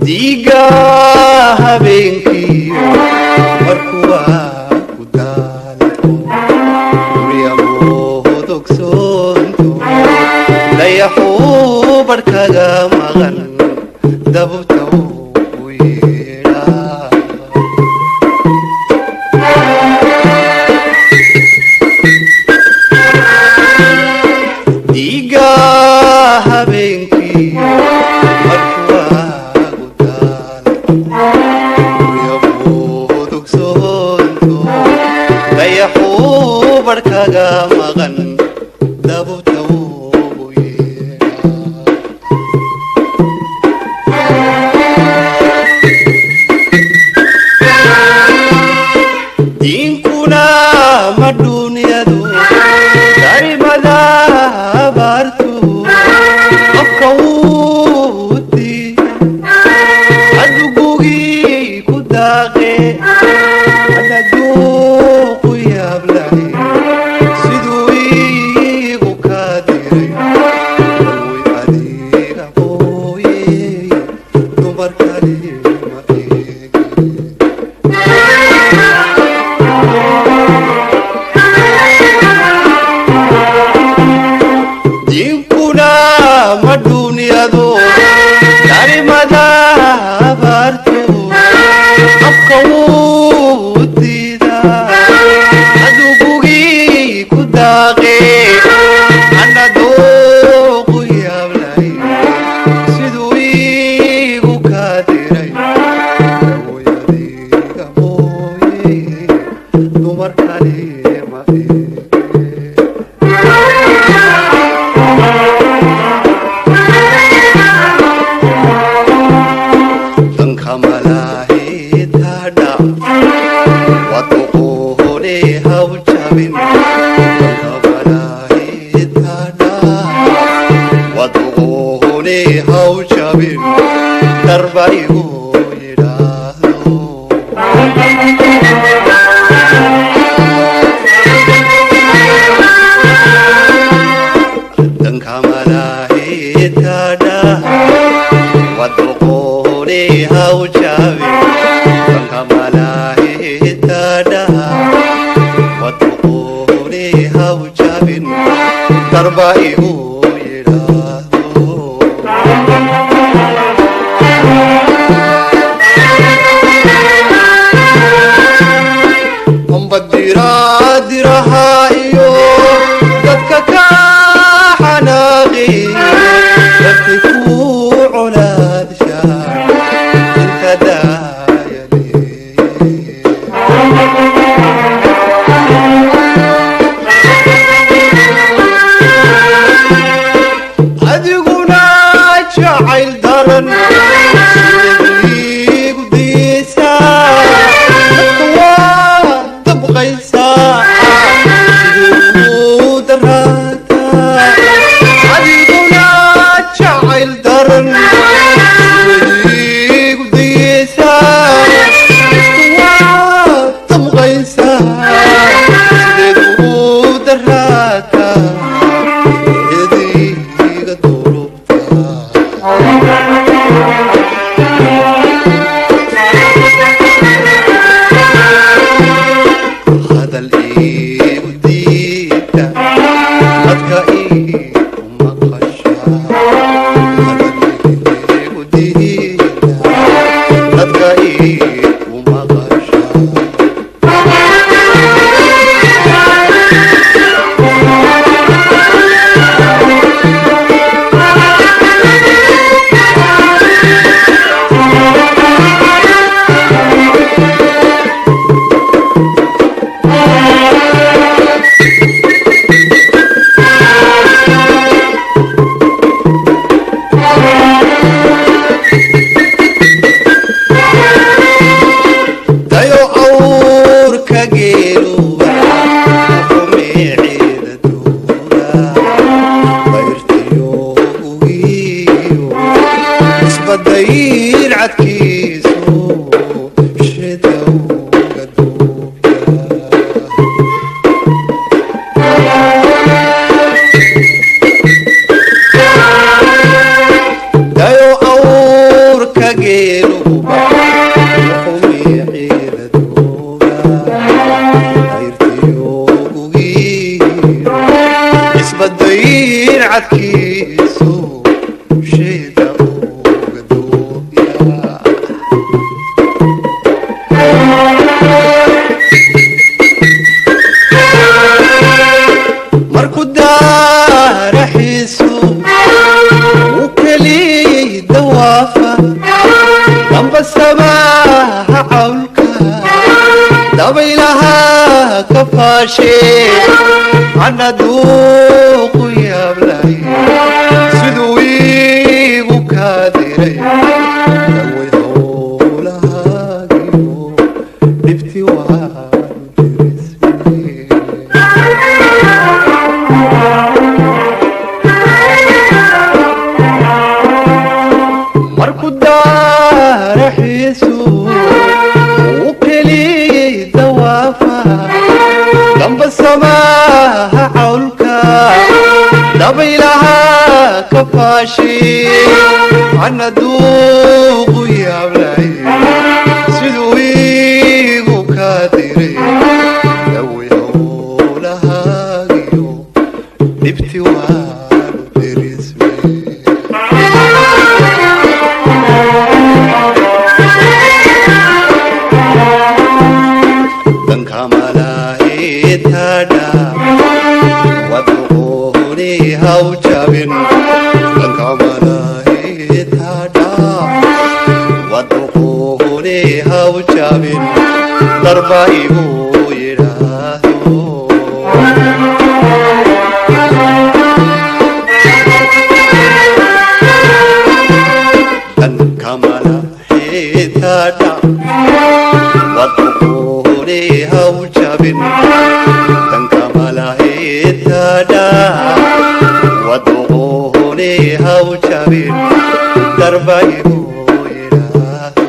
diga habeenkii markuu ku daalto riyamo dogsoonto layaxuu barkaga maqan dabta u yeedhaa diga habeenkii layaxuu barkaga maqan dabta u yeedhaa diinkuna ma duunyadu darimada abaartu qofka wuu diida adugugii ku daaqe diinkuna ma duunyadu darimada abaartu qofka wuu diida adugugii ku daaqe ana dooqu yaablay siduu iigu kaa diray way adiga mooye dumar kale ma danka malahe tadha waduqohole haw jabin danka malahe tadha waduqohole haw jabin darba igu yidhaahdo danka malahe tadha waduqohole haw jabin danka malahe tadha waduqohole haw jabin darba igu yidhaahdo ambadiraadiraha iyo dadka ka xanaaqi dadkay ku colaadshaa inta daayale adiguna jacayl daran igu diisaa dadka waa dabqaysaa siduu daraataa adiguna jacayl daran igu diisaa dadka waa dabqaysaa siduu daraataa ediga durubtaa hadal igu diida dadka igu maqashaa hadal igu diida dadka igu maqashaa isbadayir cadkiisu shidowga duubya dayo awrka geeluba umiiciida duuga ayrtiyo ugiiro isbadayir cadkiisu marku daaraxiisu u keliyey dawaafa damba samaaha cawlka dabaylaha ka faashe ana duuqu yaablay siduu iigu kaa diray daway howlahaagiyo dhibti waan dirisay marku daaraxiisu u keliyey dawaafa damba samaaha cawlka dabaylaha ka faashi ana duuqu yaablay siduu iigu kaa diray daway howlahaagiyo dhibti waanu dirismay danka malaahitadha waduquni haw jabin danka malaahitadha waduquni haw jabin darba igu yidhaahdo danka malaahitadha waduquni haw jabin danka malaahitadha waduquni haw jabin darba igu yidhaahdo